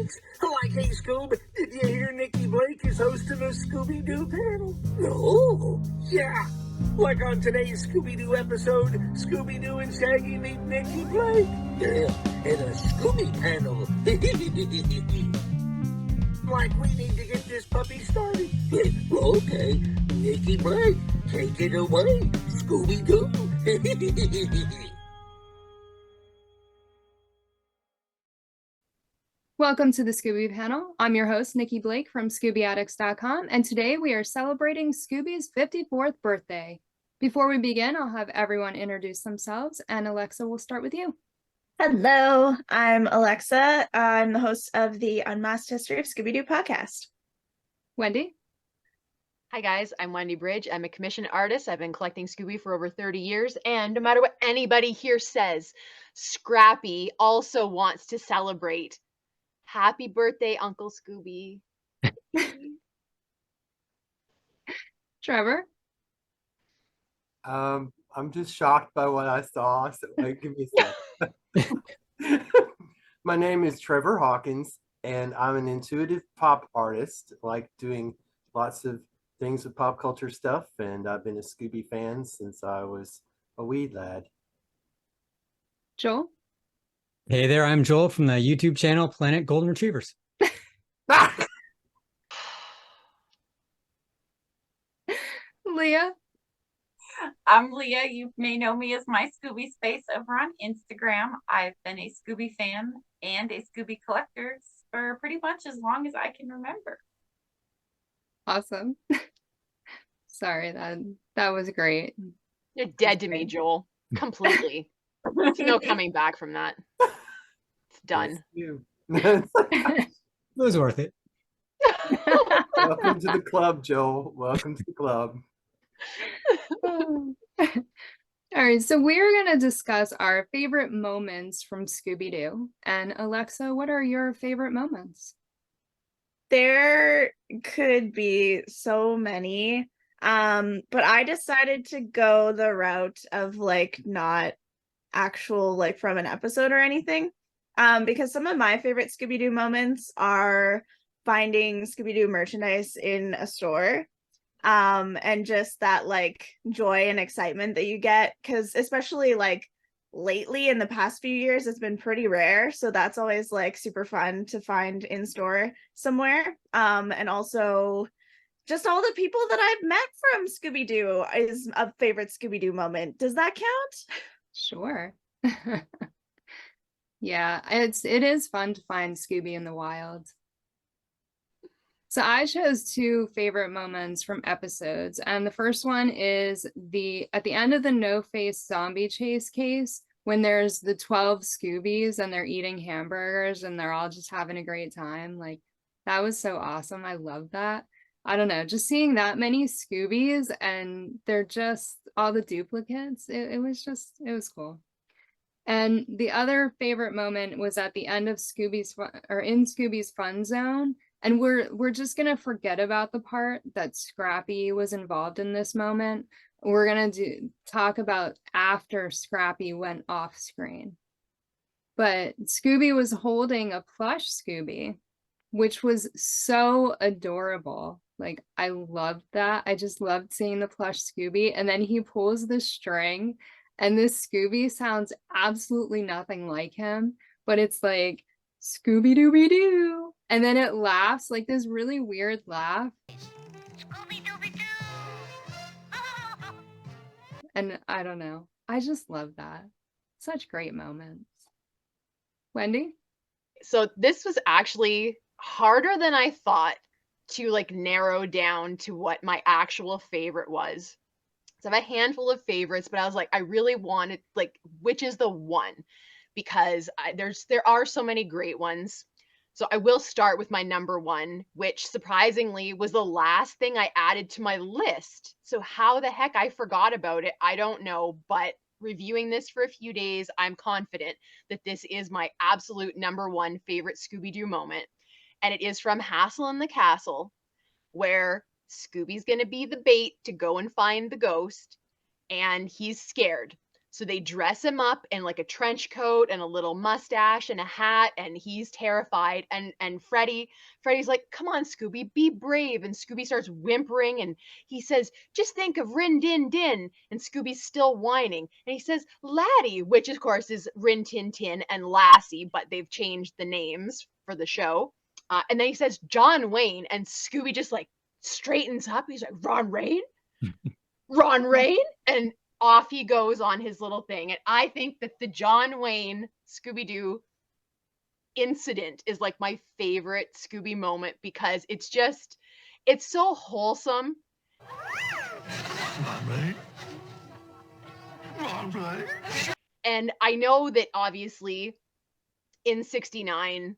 thanks. Like, hey, Scoob, did you hear Nikki Blake is hosting a Scooby-Doo panel? No. Yeah. Like on today's Scooby-Doo episode, Scooby-Doo and Shaggy meet Nikki Blake. Yeah, and a Scooby Panel. Like, we need to get this puppy started. Okay, Nikki Blake, take it away, Scooby-Doo. Welcome to the Scooby Panel. I'm your host, Nikki Blake from ScoobyAddicts.com, and today we are celebrating Scooby's 54th birthday. Before we begin, I'll have everyone introduce themselves, and Alexa, will start with you. Hello, I'm Alexa. I'm the host of the Unmasked History of Scooby-Doo podcast. Wendy. Hi guys, I'm Wendy BRYDGE. I'm a commissioned artist. I've been collecting Scooby for over 30 years, and no matter what anybody here says, Scrappy also wants to celebrate. Happy birthday, Uncle Scooby. Trevor. I'm just shocked by what I saw, so give me a second. My name is Trevor Hawkins, and I'm an intuitive pop artist, like doing lots of things with pop culture stuff, and I've been a Scooby fan since I was a wee lad. Joel. Hey there, I'm Joel from the YouTube channel Planet Golden Retrievers. Leah. I'm Leah. You may know me as my Scooby Space over on Instagram. I've been a Scooby fan and a Scooby collector for pretty much as long as I can remember. Awesome. Sorry, that was great. You're dead to me, Joel. Completely. There's no coming back from that. It's done. It was worth it. Welcome to the club, Joel. Welcome to the club. All right, so we're going to discuss our favorite moments from Scooby-Doo. And Alexa, what are your favorite moments? There could be so many, but I decided to go the route of like not actual like from an episode or anything, because some of my favorite Scooby-Doo moments are finding Scooby-Doo merchandise in a store, and just that like joy and excitement that you get, because especially like lately in the past few years it's been pretty rare, so that's always like super fun to find in store somewhere. And also just all the people that I've met from Scooby-Doo is a favorite Scooby-Doo moment. Does that count? Sure. Yeah, it is fun to find Scooby in the wild. So I chose two favorite moments from episodes, and the first one is at the end of the No-Face zombie chase case, when there's the 12 Scoobies and they're eating hamburgers and they're all just having a great time. Like, that was so awesome. I love that. I don't know, just seeing that many Scoobies and they're just all the duplicates. It was cool. And the other favorite moment was at the end of in Scooby's Fun Zone. And we're just gonna forget about the part that Scrappy was involved in this moment. We're gonna talk about after Scrappy went off screen. But Scooby was holding a plush Scooby, which was so adorable. Like, I loved that. I just loved seeing the plush Scooby. And then he pulls the string, and this Scooby sounds absolutely nothing like him, but it's like Scooby-Dooby-Doo. And then it laughs like this really weird laugh. Scooby-Dooby-Doo. And I don't know. I just love that. Such great moments. Wendy? So this was actually harder than I thought to like narrow down to what my actual favorite was. So I have a handful of favorites, but I was like, I really wanted, like, which is the one? Because there are so many great ones. So I will start with my number one, which surprisingly was the last thing I added to my list. So how the heck I forgot about it, I don't know. But reviewing this for a few days, I'm confident that this is my absolute number one favorite Scooby-Doo moment. And it is from Hassle in the Castle, where Scooby's going to be the bait to go and find the ghost, and he's scared. So they dress him up in like a trench coat and a little mustache and a hat, and he's terrified. And Freddy's like, "Come on, Scooby, be brave." And Scooby starts whimpering, and he says, "Just think of Rin Din Din." And Scooby's still whining, and he says, "Laddie," which of course is Rin Tin Tin and Lassie, but they've changed the names for the show. And then he says, "John Wayne," and Scooby just like straightens up. He's like, "Ron Rain? Ron Rain?" And off he goes on his little thing. And I think that the John Wayne Scooby-Doo incident is like my favorite Scooby moment, because it's so wholesome. Ron Rain? Ron Rain? And I know that obviously in '69,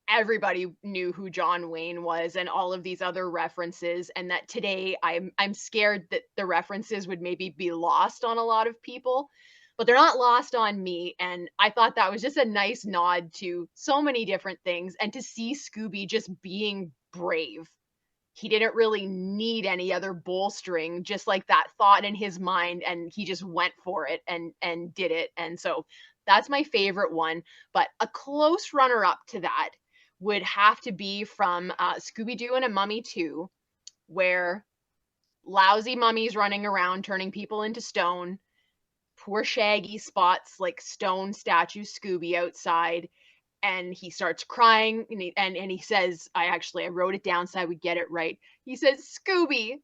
everybody knew who John Wayne was and all of these other references, and that today I'm scared that the references would maybe be lost on a lot of people, but they're not lost on me. And I thought that was just a nice nod to so many different things, and to see Scooby just being brave. He didn't really need any other bolstering, just like that thought in his mind, and he just went for it and did it. And so that's my favorite one. But a close runner up to that would have to be from Scooby-Doo and a Mummy 2, where lousy mummy's running around turning people into stone. Poor Shaggy spots like stone statue Scooby outside, and he starts crying, and he says, I wrote it down so I would get it right. He says, "Scooby,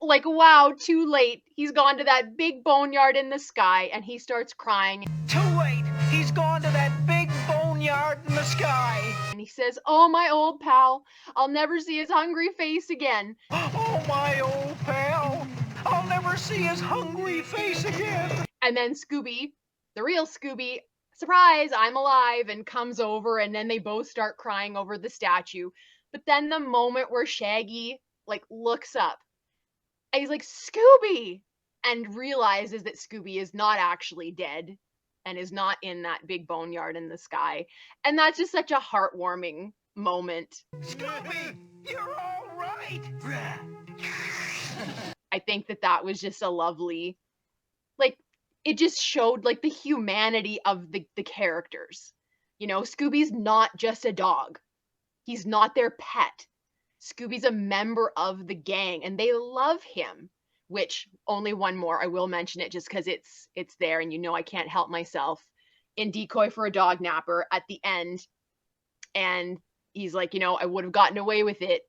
like, wow, too late. He's gone to that big boneyard in the sky," and he starts crying. "Too late. He's gone to that big boneyard in the sky." And he says, "Oh, my old pal, I'll never see his hungry face again." "Oh, my old pal, I'll never see his hungry face again." And then Scooby, the real Scooby, surprise, I'm alive, and comes over, and then they both start crying over the statue. But then the moment where Shaggy like looks up, and he's like, "Scooby," and realizes that Scooby is not actually dead and is not in that big boneyard in the sky. And that's just such a heartwarming moment. "Scooby, you're all right." I think that was just a lovely, like, it just showed like the humanity of the characters. You know, Scooby's not just a dog. He's not their pet. Scooby's a member of the gang, and they love him. Which, only one more, I will mention it just because it's there, and you know I can't help myself. In Decoy for a Dog Napper at the end, and he's like, I would have gotten away with it.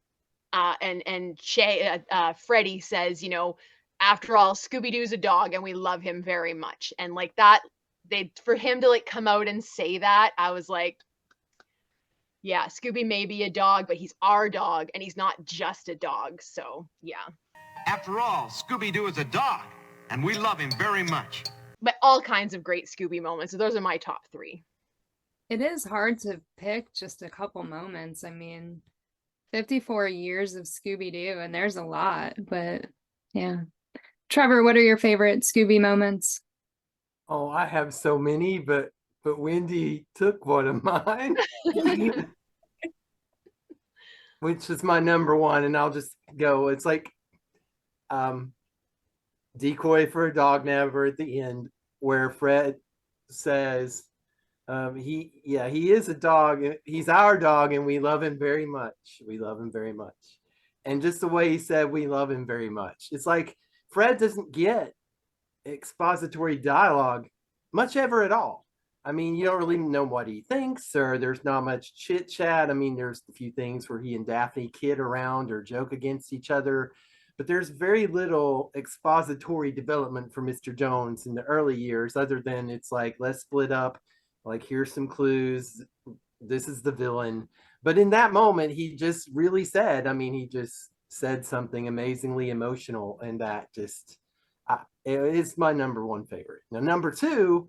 And Freddy says, after all, Scooby-Doo's a dog, and we love him very much. And like that, for him to like come out and say that, I was like, yeah, Scooby may be a dog, but he's our dog, and he's not just a dog. So yeah. After all, Scooby-Doo is a dog, and we love him very much. But all kinds of great Scooby moments. So those are my top 3. It is hard to pick just a couple moments. I mean, 54 years of Scooby-Doo, and there's a lot, but yeah. Trevor, what are your favorite Scooby moments? Oh, I have so many, but Wendy took one of mine, which is my number one, and I'll just go. It's like Decoy for a Dog Napper at the end, where Fred says, he is a dog, he's our dog, and we love him very much. We love him very much. And just the way he said we love him very much. It's like Fred doesn't get expository dialogue much ever at all. I mean, you don't really know what he thinks, or there's not much chit chat. I mean, there's a few things where he and Daphne kid around or joke against each other, but there's very little expository development for Mr. Jones in the early years, other than it's like, let's split up, like, here's some clues, this is the villain. But in that moment, he just really said, he just said something amazingly emotional, and that just, it's my number one favorite. Now, number 2,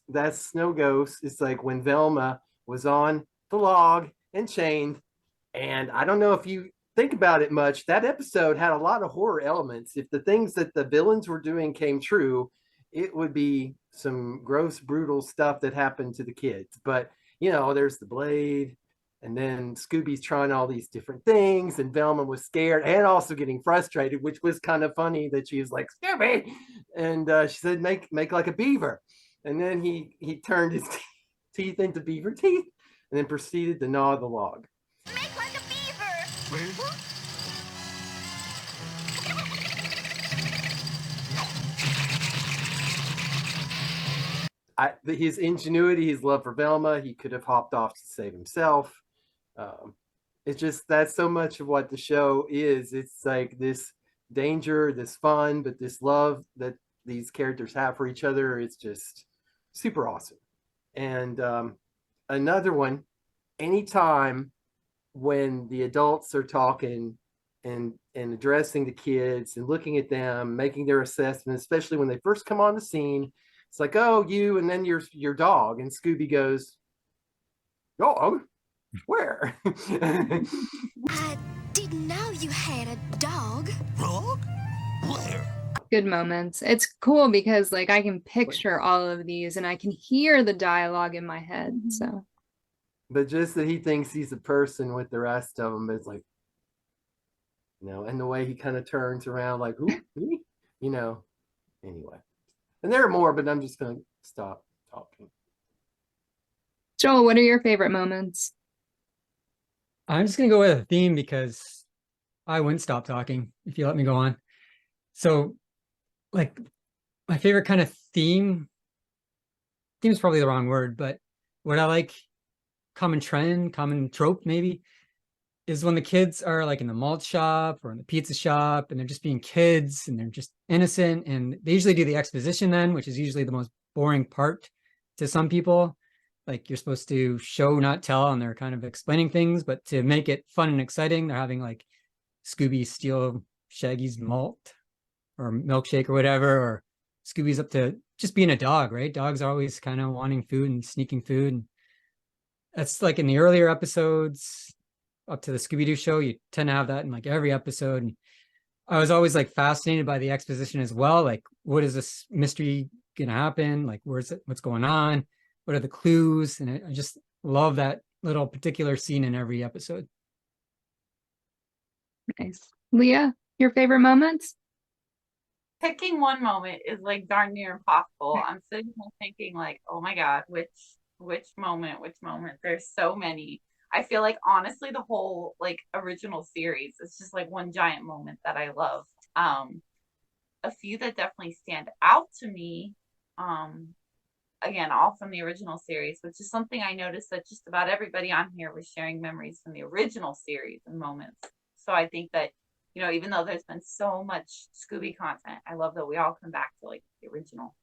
that's Snow Ghost. It's like when Velma was on the log and chained, and I don't know if you think about it much, that episode had a lot of horror elements. If the things that the villains were doing came true, it would be some gross, brutal stuff that happened to the kids. But there's the blade, and then Scooby's trying all these different things, and Velma was scared and also getting frustrated, which was kind of funny that she was like, "Scooby, And she said, make like a beaver. And then he turned his teeth into beaver teeth and then proceeded to gnaw the log. Make like a beaver. Beaver? His ingenuity, his love for Velma, he could have hopped off to save himself. It's just, that's so much of what the show is. It's like this danger, this fun, but this love that these characters have for each other. It's just super awesome. And another one, anytime when the adults are talking and addressing the kids and looking at them, making their assessments, especially when they first come on the scene, it's like, oh, you, and then your dog. And Scooby goes, dog? Where? I didn't know you had a dog. Dog? Where? Good moments. It's cool because like I can picture all of these and I can hear the dialogue in my head. So, but just that he thinks he's a person with the rest of them, it's like, and the way he kind of turns around like, who? Me? Anyway. And there are more, but I'm just going to stop talking. Joel, what are your favorite moments? I'm just going to go with a theme because I wouldn't stop talking if you let me go on. So, like, my favorite kind of theme is probably the wrong word, but what I like, common trend, common trope maybe, is when the kids are like in the malt shop or in the pizza shop and they're just being kids and they're just innocent, and they usually do the exposition then, which is usually the most boring part to some people. Like, you're supposed to show, not tell, and they're kind of explaining things, but to make it fun and exciting, they're having like Scooby steal Shaggy's malt or milkshake or whatever, or Scooby's up to just being a dog, right? Dogs are always kind of wanting food and sneaking food. And that's like in the earlier episodes up to the Scooby-Doo show, you tend to have that in like every episode. And I was always like fascinated by the exposition as well. Like, what is this mystery gonna happen? Like, what's going on? What are the clues? And I just love that little particular scene in every episode. Nice. Leah, your favorite moments? Picking one moment is like darn near impossible. I'm sitting here thinking like, oh my God, which moment? There's so many. I feel like honestly the whole like original series is just like one giant moment that I love. A few that definitely stand out to me, again, all from the original series, which is something I noticed that just about everybody on here was sharing memories from the original series and moments. So I think that, even though there's been so much Scooby content, I love that we all come back to like the original.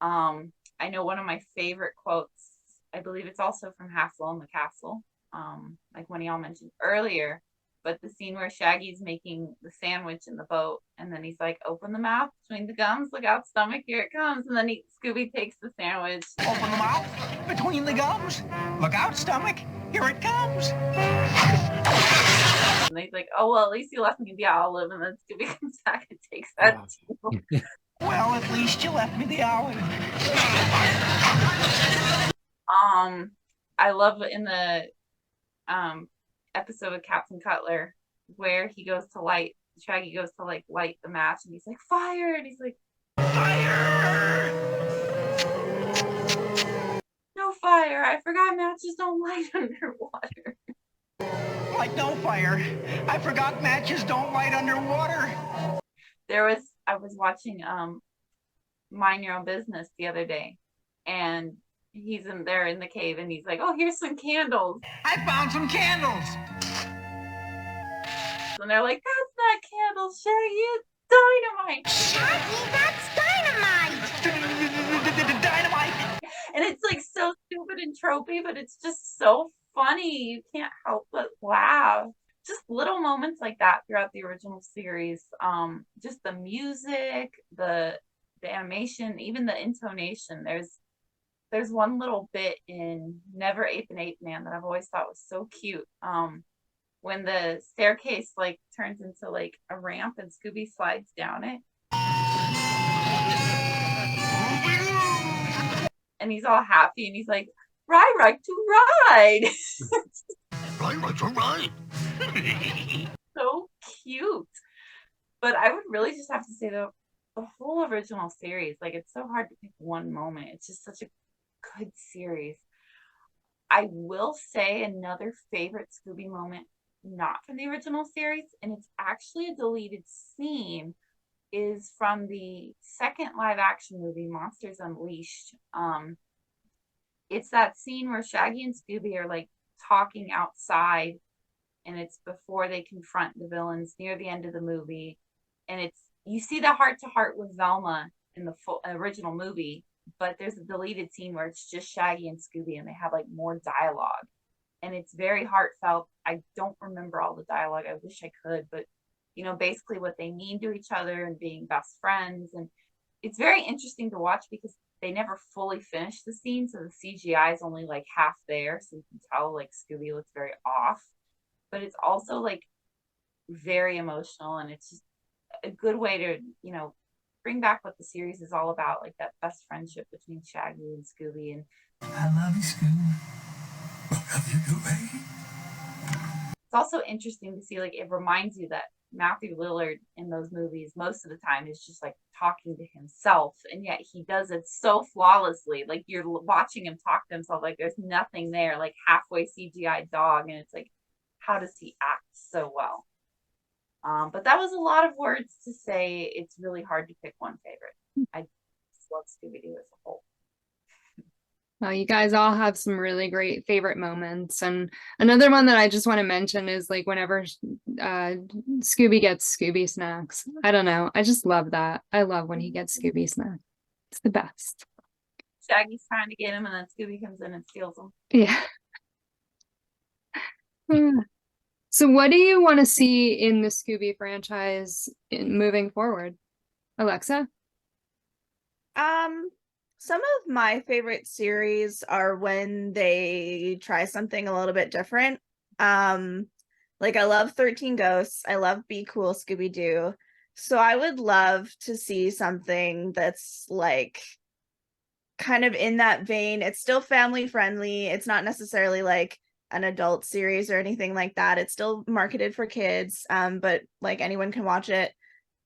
I know one of my favorite quotes, I believe it's also from Hassel in the Castle, like when y'all mentioned earlier, but the scene where Shaggy's making the sandwich in the boat, and then he's like, open the mouth between the gums, look out stomach, here it comes, and then Scooby takes the sandwich. Open the mouth between the gums, look out stomach, here it comes. And he's like, oh well, at least you left me the olive, and then Scooby comes back and takes that too. Well, at least you left me the olive. I love in the episode of Captain Cutler where Shaggy goes to light the match, and he's like, fire, and he's like, Fire! no fire, I forgot matches don't light underwater. Like no fire, I forgot matches don't light underwater. I was watching Mind Your Own Business the other day, and he's in there in the cave, and he's like, oh, here's some candles. I found some candles. And they're like, that's not candles, Shaggy, it's dynamite. Shaggy, that's dynamite! Dynamite! And it's like so stupid and tropey, but it's just so funny. You can't help but laugh. Just little moments like that throughout the original series. Just the music, the animation, even the intonation. There's one little bit in Never Ape and Ape Man that I've always thought was so cute. When the staircase like turns into like a ramp and Scooby slides down it. And he's all happy and he's like, right to ride. Right to ride. So cute. But I would really just have to say though, the whole original series, like it's so hard to pick one moment. It's just such a good series. I will say another favorite Scooby moment, not from the original series, and it's actually a deleted scene, is from the second live action movie, Monsters Unleashed. It's that scene where Shaggy and Scooby are like talking outside, and it's before they confront the villains near the end of the movie. And it's, you see the heart to heart with Velma in the full original movie, but there's a deleted scene where it's just Shaggy and Scooby and they have like more dialogue. And it's very heartfelt. I don't remember all the dialogue. I wish I could, but you know, basically what they mean to each other and being best friends. And it's very interesting to watch because they never fully finished the scene. So the CGI is only like half there. So you can tell like Scooby looks very off, but it's also like very emotional. And it's just a good way to, you know, bring back what the series is all about, like that best friendship between Shaggy and Scooby. And I love you, Scooby. I love you, Scooby. it's also interesting to see, like, it reminds you that Matthew Lillard in those movies most of the time is just like talking to himself, and yet he does it so flawlessly. Like you're watching him talk to himself, like there's nothing there, like halfway CGI dog, and it's like, how does he act so well? But that was a lot of words to say. It's really hard to pick one favorite. I just love Scooby-Doo as a whole. Well, you guys all have some really great favorite moments. And another one that I just want to mention is like whenever Scooby gets Scooby snacks. I don't know. I just love that. I love when he gets Scooby snacks. It's the best. Shaggy's trying to get him, and then Scooby comes in and steals them. Yeah. So what do you want to see in the Scooby franchise moving forward? Alexa? Some of my favorite series are when they try something a little bit different. Like I love 13 Ghosts. I love Be Cool Scooby-Doo. So I would love to see something that's like kind of in that vein. It's still family friendly. It's not necessarily like an adult series or anything like that. It's still marketed for kids, but like anyone can watch it.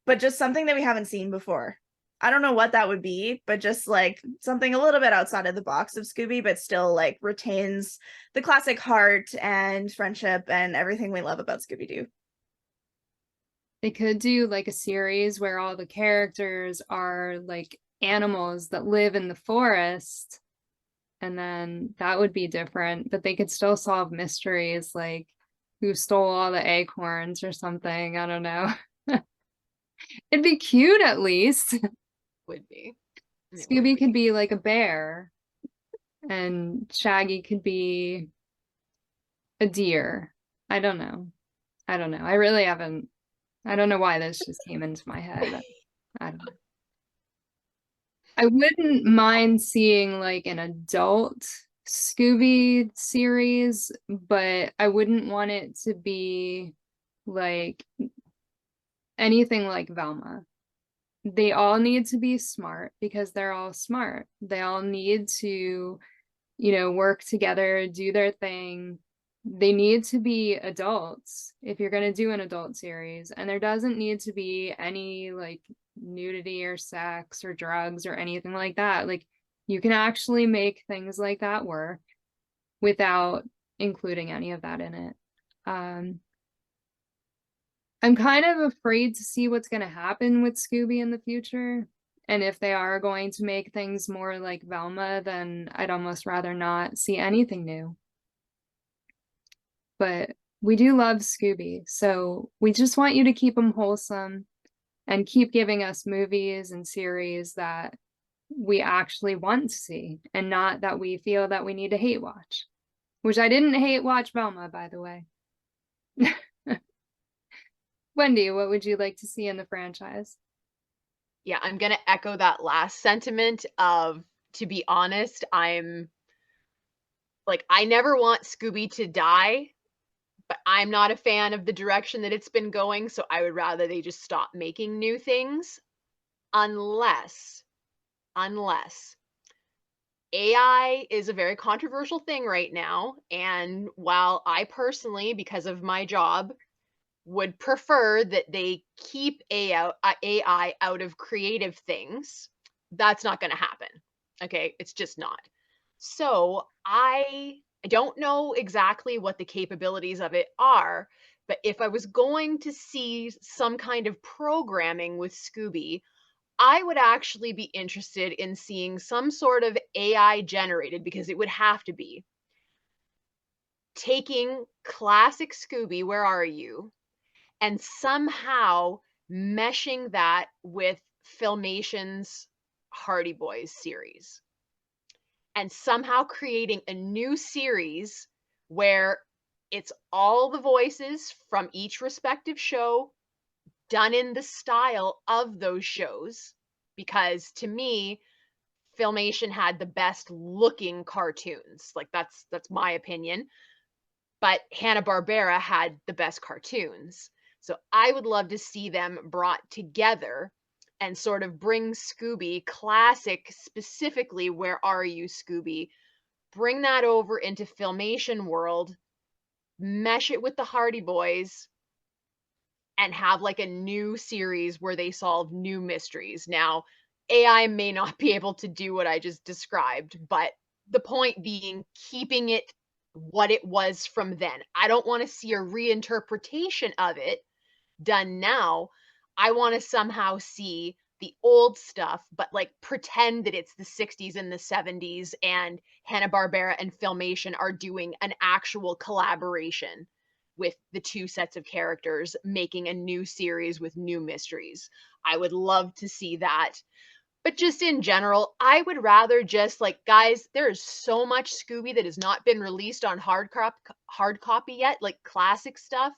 But just something that we haven't seen before. I don't know what that would be, but just like something a little bit outside of the box of Scooby, but still like retains the classic heart and friendship and everything we love about Scooby-Doo. They could do like a series where all the characters are like animals that live in the forest, and then that would be different, but they could still solve mysteries like who stole all the acorns or something. I don't know. It'd be cute at least. Would be. Scooby could be like a bear, and Shaggy could be a deer. I don't know. I don't know. I really haven't. I don't know why this just came into my head. I don't know. I wouldn't mind seeing like an adult Scooby series, but I wouldn't want it to be like anything like Velma. They all need to be smart because they're all smart. They all need to, you know, work together, do their thing. They need to be adults if you're going to do an adult series. And there doesn't need to be any like nudity or sex or drugs or anything like that. Like you can actually make things like that work without including any of that in it. I'm kind of afraid to see what's going to happen with Scooby in the future. And if they are going to make things more like Velma, then I'd almost rather not see anything new. But we do love Scooby, so we just want you to keep them wholesome and keep giving us movies and series that we actually want to see and not that we feel that we need to hate watch, which I didn't hate watch Velma, by the way. Wendy, what would you like to see in the franchise? Yeah, I'm going to echo that last sentiment of, to be honest, I'm like, I never want Scooby to die, but I'm not a fan of the direction that it's been going. So I would rather they just stop making new things unless AI is a very controversial thing right now. And while I personally, because of my job, would prefer that they keep AI out of creative things. That's not going to happen. Okay, it's just not. So I don't know exactly what the capabilities of it are, but if I was going to see some kind of programming with Scooby, I would actually be interested in seeing some sort of AI generated, because it would have to be, taking classic Scooby, Where Are You?, and somehow meshing that with Filmation's Hardy Boys series, and somehow creating a new series where it's all the voices from each respective show done in the style of those shows. Because to me, Filmation had the best looking cartoons. Like that's my opinion. But Hanna-Barbera had the best cartoons. So I would love to see them brought together and sort of bring Scooby classic, specifically Where Are You, Scooby, bring that over into Filmation world, mesh it with the Hardy Boys, and have like a new series where they solve new mysteries. Now, AI may not be able to do what I just described, but the point being, keeping it what it was from then. I don't want to see a reinterpretation of it done now. I want to somehow see the old stuff, but like pretend that it's the 60s and the 70s, and Hanna-Barbera and Filmation are doing an actual collaboration with the two sets of characters, making a new series with new mysteries. I would love to see that. But just in general, I would rather just like, guys, there is so much Scooby that has not been released on hard copy yet, like classic stuff,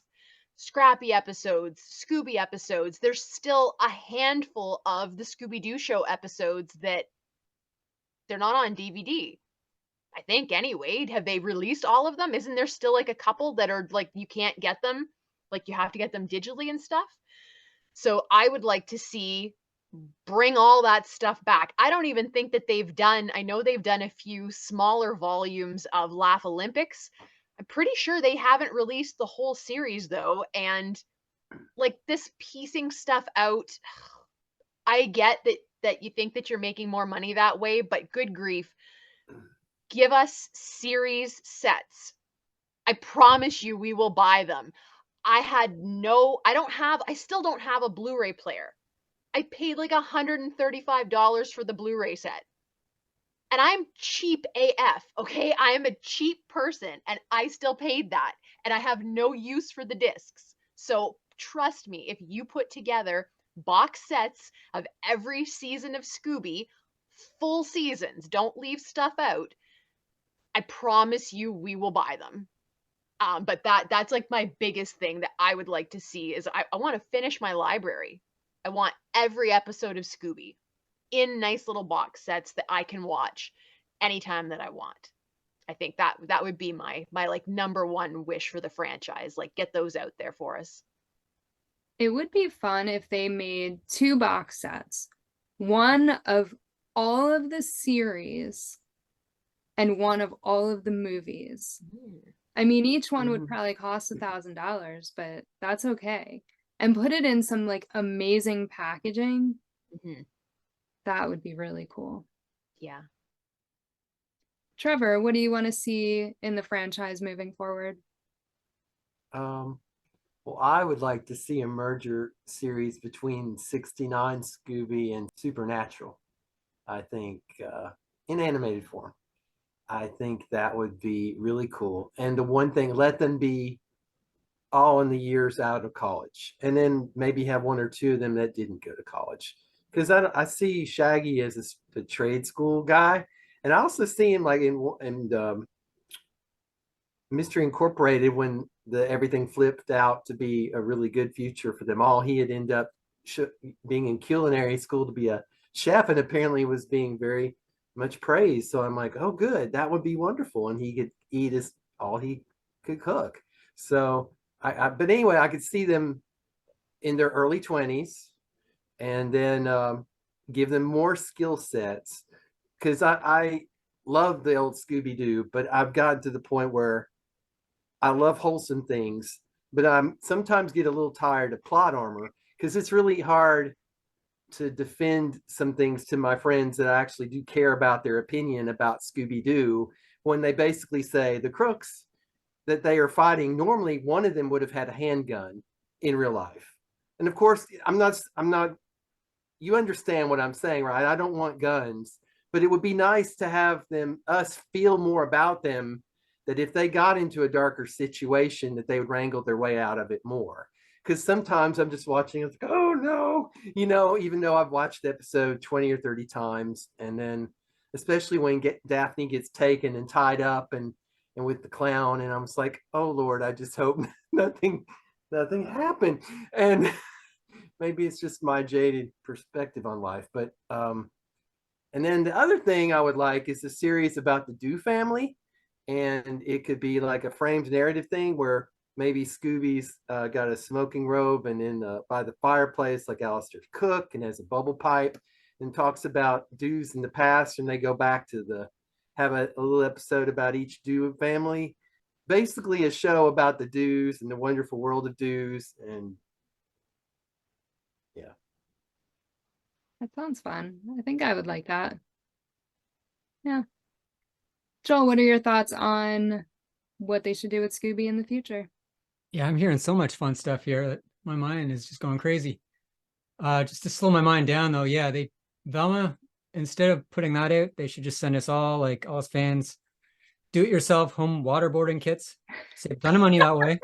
Scrappy episodes, Scooby episodes. There's still a handful of the Scooby-Doo show episodes that they're not on DVD. I think anyway. Have they released all of them? Isn't there still like a couple that are like you can't get them? Like you have to get them digitally and stuff. So I would like to see bring all that stuff back. I don't even think that they've done, I know they've done a few smaller volumes of Laugh Olympics. I'm pretty sure they haven't released the whole series though. And like this piecing stuff out, I get that you think that you're making more money that way, but good grief, give us series sets. I promise you we will buy them. I still don't have a Blu-ray player. I paid like $135 for the Blu-ray set. And I'm cheap AF, okay? I am a cheap person and I still paid that. And I have no use for the discs. So trust me, if you put together box sets of every season of Scooby, full seasons, don't leave stuff out, I promise you we will buy them. But that's like my biggest thing that I would like to see is I want to finish my library. I want every episode of Scooby in nice little box sets that I can watch anytime that I want. I think that would be my like number one wish for the franchise. Like get those out there for us. It would be fun if they made 2 box sets. One of all of the series and one of all of the movies. I mean, each one would probably cost $1,000, but that's okay. And put it in some like amazing packaging. That would be really cool. Yeah. Trevor, what do you want to see in the franchise moving forward? Well, I would like to see a merger series between 69 Scooby and Supernatural. I think in animated form. I think that would be really cool. And the one thing, let them be all in the years out of college, and then maybe have 1 or 2 of them that didn't go to college. Because I see Shaggy as a trade school guy, and I also see him like in Mystery Incorporated when everything flipped out to be a really good future for them all. He had ended up being in culinary school to be a chef, and apparently was being very much praised. So I'm like, oh, good, that would be wonderful, and he could eat all he could cook. So but anyway, I could see them in their early 20s, and then give them more skill sets, because I love the old Scooby-Doo, but I've gotten to the point where I love wholesome things, but I'm sometimes get a little tired of plot armor because it's really hard to defend some things to my friends that I actually do care about their opinion about Scooby-Doo when they basically say the crooks that they are fighting, normally one of them would have had a handgun in real life. And of course, I'm not, you understand what I'm saying, right? I don't want guns, but it would be nice to have us feel more about them, that if they got into a darker situation, that they would wrangle their way out of it more. Because sometimes I'm just watching, it's like, oh no, even though I've watched the episode 20 or 30 times. And then especially when Daphne gets taken and tied up and with the clown, and I'm just like, oh Lord, I just hope nothing happened. And maybe it's just my jaded perspective on life, but and then the other thing I would like is a series about the Doo family, and it could be like a framed narrative thing where maybe Scooby's got a smoking robe and in by the fireplace like Alistair's cook and has a bubble pipe and talks about Doos in the past, and they go back to have a little episode about each Doo family. Basically a show about the Doos and the wonderful world of Doos. And yeah. That sounds fun. I think I would like that. Yeah. Joel, what are your thoughts on what they should do with Scooby in the future? Yeah, I'm hearing so much fun stuff here that my mind is just going crazy. Just to slow my mind down though, yeah, Velma, instead of putting that out, they should just send us all, like all us fans, do-it-yourself home waterboarding kits. Save a ton of money that way.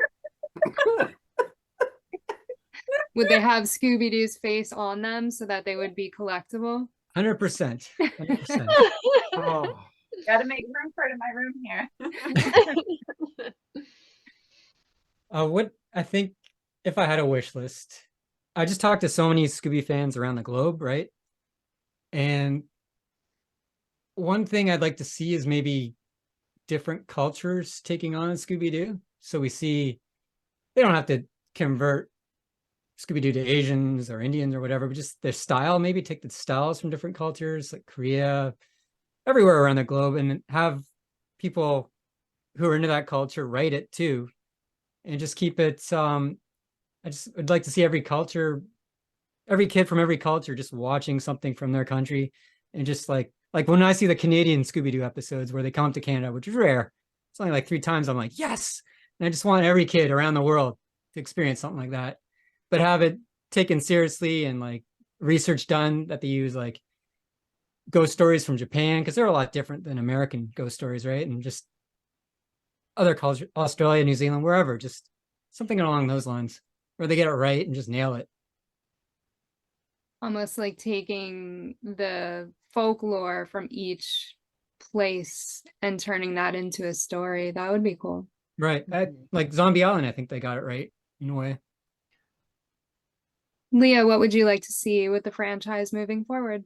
Would they have Scooby-Doo's face on them so that they would be collectible? 100%. 100%. Oh. Gotta make room for it in my room here. What I think, if I had a wish list, I just talked to so many Scooby fans around the globe, right? And one thing I'd like to see is maybe different cultures taking on Scooby-Doo. So we see, they don't have to convert Scooby-Doo to Asians or Indians or whatever, but just their style, maybe take the styles from different cultures like Korea, everywhere around the globe, and have people who are into that culture write it too, and just keep it. I'd like to see every kid from every culture just watching something from their country, and just like when I see the Canadian Scooby-Doo episodes where they come to Canada, which is rare, it's only like 3 times, I'm like, yes. And I just want every kid around the world to experience something like that, but have it taken seriously and like research done, that they use like ghost stories from Japan, because they're a lot different than American ghost stories, right? And just other cultures, Australia, New Zealand, wherever, just something along those lines where they get it right and just nail it. Almost like taking the folklore from each place and turning that into a story. That would be cool. Right. Like Zombie Island, I think they got it right in a way. Leah, what would you like to see with the franchise moving forward?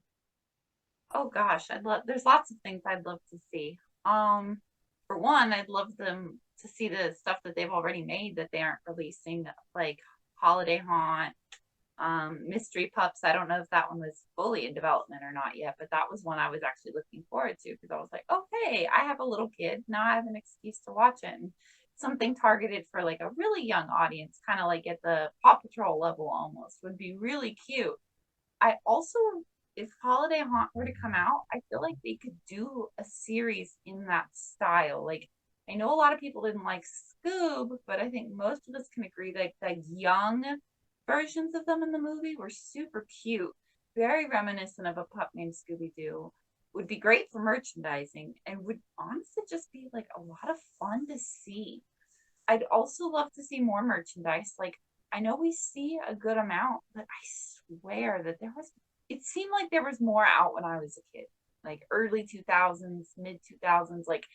Oh gosh, there's lots of things I'd love to see. For one, I'd love them to see the stuff that they've already made that they aren't releasing, like Holiday Haunt, Mystery Pups. I don't know if that one was fully in development or not yet, but that was one I was actually looking forward to, because I was like, okay, I have a little kid, now I have an excuse to watch it. And something targeted for like a really young audience, kind of like at the Paw Patrol level almost, would be really cute. I also, if Holiday Haunt were to come out, I feel like they could do a series in that style. Like, I know a lot of people didn't like Scoob, but I think most of us can agree that the young versions of them in the movie were super cute, very reminiscent of a pup named Scooby-Doo. Would be great for merchandising and would honestly just be like a lot of fun to see. I'd also love to see more merchandise. Like, I know we see a good amount, but I swear that it seemed like there was more out when I was a kid, like early 2000s, mid 2000s. Like,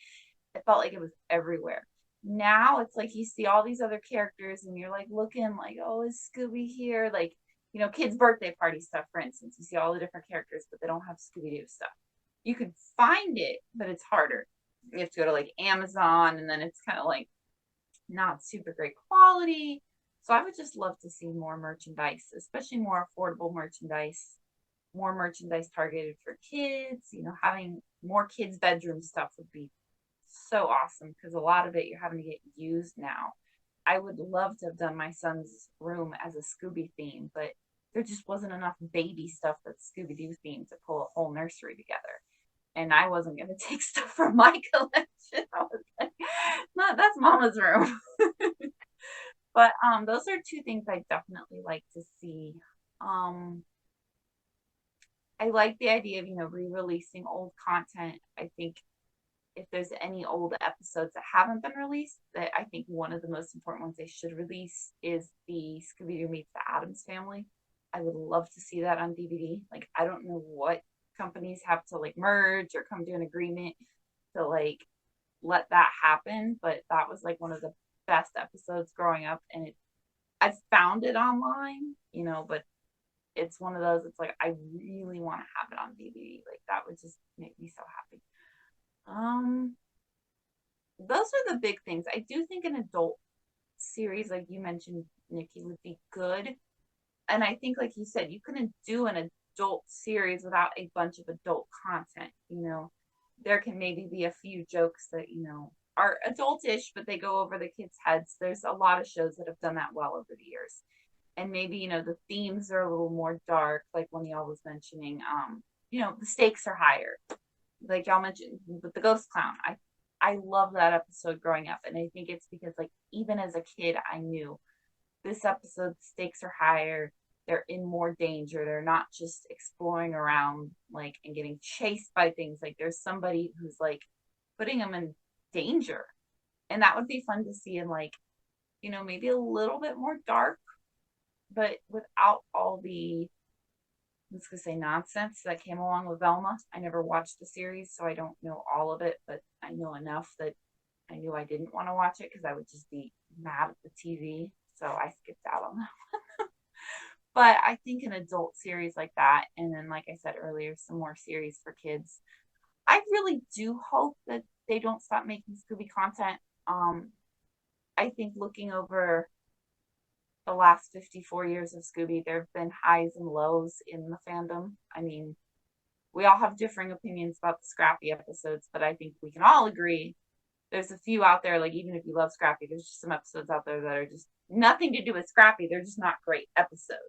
it felt like it was everywhere. Now it's like you see all these other characters and you're like looking like, oh, is Scooby here? Like, kids' birthday party stuff, for instance, you see all the different characters, but they don't have Scooby-Doo stuff. You could find it, but it's harder. You have to go to like Amazon, and then it's kind of like not super great quality. So I would just love to see more merchandise, especially more affordable merchandise, more merchandise targeted for kids. Having more kids' bedroom stuff would be so awesome, because a lot of it you're having to get used now. I would love to have done my son's room as a Scooby theme, but there just wasn't enough baby stuff that's Scooby-Doo themed to pull a whole nursery together. And I wasn't going to take stuff from my collection. I was like, no, that's Mama's room. But those are two things I definitely like to see. I like the idea of, you know, re-releasing old content. I think if there's any old episodes that haven't been released, that I think one of the most important ones they should release is the Scooby-Doo Meets the Addams Family. I would love to see that on DVD. Like, I don't know what companies have to like merge or come to an agreement to like let that happen, but that was like one of the best episodes growing up, and I found it online, you know, but it's one of those, it's like I really want to have it on DVD. Like, that would just make me so happy. Those are the big things. I do think an adult series, like you mentioned, Nikki, would be good. And I think, like you said, you couldn't do an adult series without a bunch of adult content. You know, there can maybe be a few jokes that, you know, are adultish, but they go over the kids' heads. There's a lot of shows that have done that well over the years. And maybe, you know, the themes are a little more dark, like when y'all was mentioning, you know, the stakes are higher. Like y'all mentioned with the ghost clown. I love that episode growing up. And I think it's because, like, even as a kid, I knew this episode, stakes are higher. They're in more danger. They're not just exploring around, like, and getting chased by things. Like, there's somebody who's, like, putting them in danger. And that would be fun to see in, like, you know, maybe a little bit more dark, but without all the, let's just say, nonsense that came along with Velma. I never watched the series, so I don't know all of it, but I know enough that I knew I didn't want to watch it because I would just be mad at the TV. So I skipped out on that one. But I think an adult series like that, and then, like I said earlier, some more series for kids. I really do hope that they don't stop making Scooby content. I think looking over the last 54 years of Scooby, there have been highs and lows in the fandom. I mean, we all have differing opinions about the Scrappy episodes, but I think we can all agree there's a few out there, like, even if you love Scrappy, there's just some episodes out there that are just nothing to do with Scrappy. They're just not great episodes.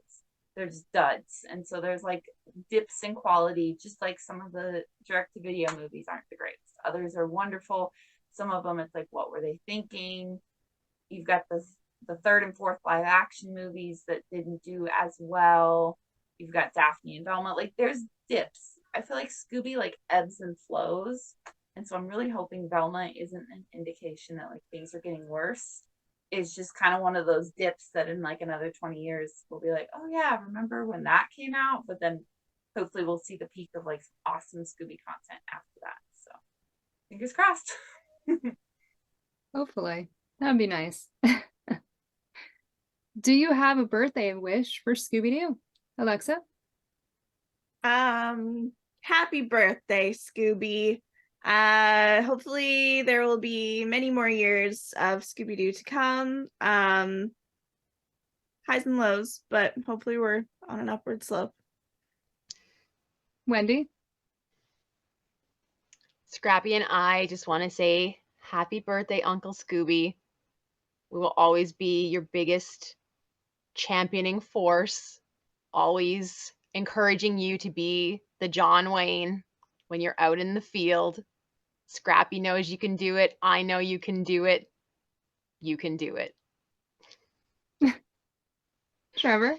They're just duds. And so there's like dips in quality, just like some of the direct-to-video movies aren't the greatest. Others are wonderful. Some of them, it's like, what were they thinking? You've got the third and fourth live action movies that didn't do as well. You've got Daphne and Velma. Like, there's dips. I feel like Scooby, like, ebbs and flows. And so I'm really hoping Velma isn't an indication that, like, things are getting worse. It's just kind of one of those dips that in, like, another 20 years we'll be like, oh yeah, remember when that came out? But then hopefully we'll see the peak of, like, awesome Scooby content after that. So fingers crossed. Hopefully. That'd be nice. Do you have a birthday wish for Scooby-Doo, Alexa? Happy birthday, Scooby. Hopefully there will be many more years of Scooby-Doo to come. Highs and lows, but hopefully we're on an upward slope. Wendy? Scrappy and I just want to say happy birthday, Uncle Scooby. We will always be your biggest championing force, always encouraging you to be the John Wayne when you're out in the field. Scrappy knows you can do it. I know you can do it. You can do it. Trevor?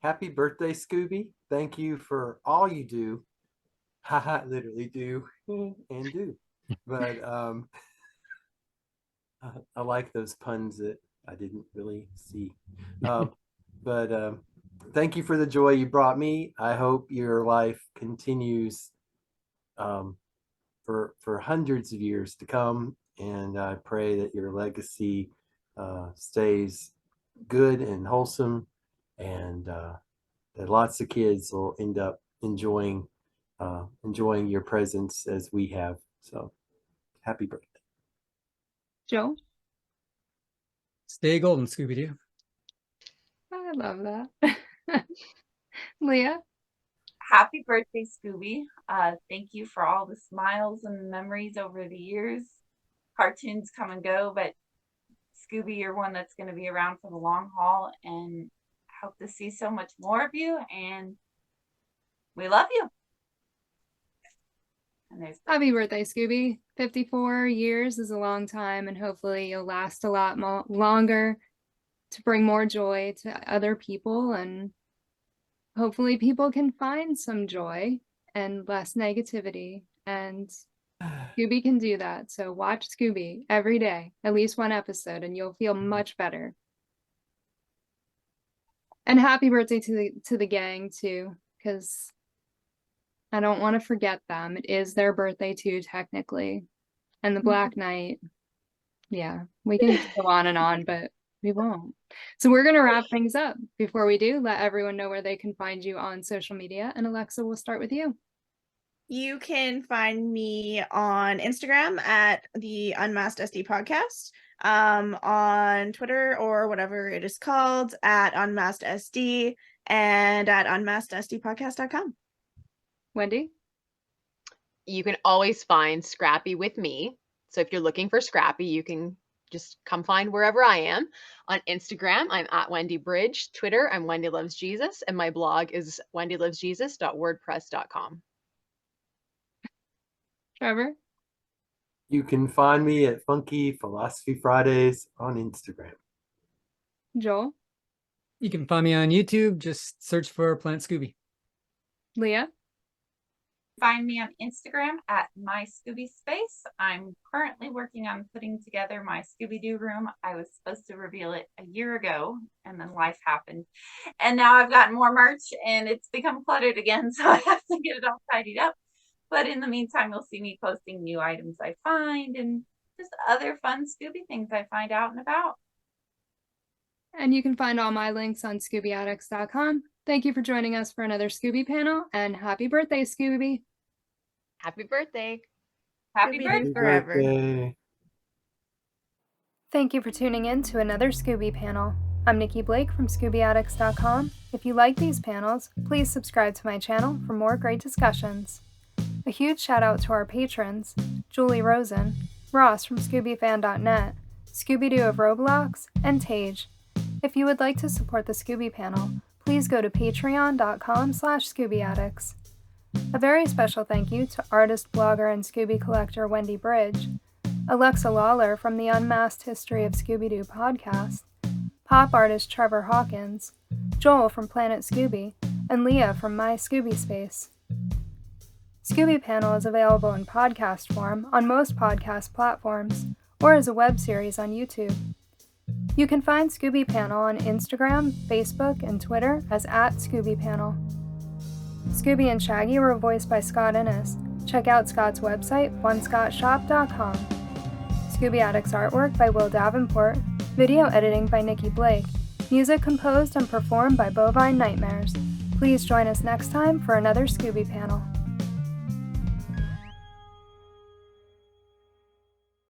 Happy birthday, Scooby. Thank you for all you do. Haha, literally do and do. But I like those puns that I didn't really see. But thank you for the joy you brought me. I hope your life continues for hundreds of years to come. And I pray that your legacy stays good and wholesome, and that lots of kids will end up enjoying your presence as we have. So happy birthday. Joe? Stay golden, Scooby-Doo. I love that. Leah? Happy birthday, Scooby. Thank you for all the smiles and memories over the years. cartoons come and go, but Scooby, you're one that's going to be around for the long haul, and hope to see so much more of you, and we love you. And there's Happy birthday, Scooby. 54 years is a long time, and hopefully you'll last a lot longer to bring more joy to other people, and hopefully people can find some joy and less negativity, and Scooby can do that. So watch Scooby every day, at least one episode, and you'll feel much better. And happy birthday to the gang too, because I don't want to forget them. It is their birthday too, technically. And the Black Knight. Yeah, we can go on, but we won't. So we're going to wrap things up. Before we do, let everyone know where they can find you on social media. And Alexa, we'll start with you. You can find me on Instagram at the Unmasked SD podcast, on Twitter or whatever it is called at Unmasked SD, and at unmaskedsdpodcast.com. Wendy? You can always find Scrappy with me. So if you're looking for Scrappy, you can just come find wherever I am. On Instagram, I'm at Wendy Bridge. Twitter, I'm Wendy Loves Jesus. And my blog is wendylovesjesus.wordpress.com. Trevor? You can find me at Funky Philosophy Fridays on Instagram. Joel? You can find me on YouTube. Just search for Plant Scooby. Leah? Find me on Instagram at my Scooby Space. I'm currently working on putting together my Scooby-Doo room. I was supposed to reveal it a year ago, and then life happened. And now I've gotten more merch, and it's become cluttered again, so I have to get it all tidied up. But in the meantime, you'll see me posting new items I find and just other fun Scooby things I find out and about. And you can find all my links on ScoobyAddicts.com. Thank you for joining us for another Scooby panel, and happy birthday, Scooby. Happy birthday. Happy Scooby birthday. forever. Birthday. Thank you for tuning in to another Scooby panel. I'm Nikki Blake from ScoobyAddicts.com. If you like these panels, please subscribe to my channel for more great discussions. A huge shout out to our patrons, Julie Rosen, Ross from ScoobyFan.net, Scooby-Doo of Roblox, and Tage. If you would like to support the Scooby panel, please go to patreon.com/ScoobyAddicts. A very special thank you to artist, blogger, and Scooby collector Wendy Bridge, Alexa LAWLOR from the Unmasked History of Scooby-Doo podcast, pop artist Trevor Hawkins, Joel from Planet Scooby, and Leah from My Scooby Space. Scooby Panel is available in podcast form on most podcast platforms, or as a web series on YouTube. You can find Scooby Panel on Instagram, Facebook, and Twitter as @ScoobyPanel. Scooby and Shaggy were voiced by Scott Innes. Check out Scott's website, onescottshop.com. Scooby Addicts artwork by Will Davenport. Video editing by Nikki Blake. Music composed and performed by Bovine Nightmares. Please join us next time for another Scooby Panel.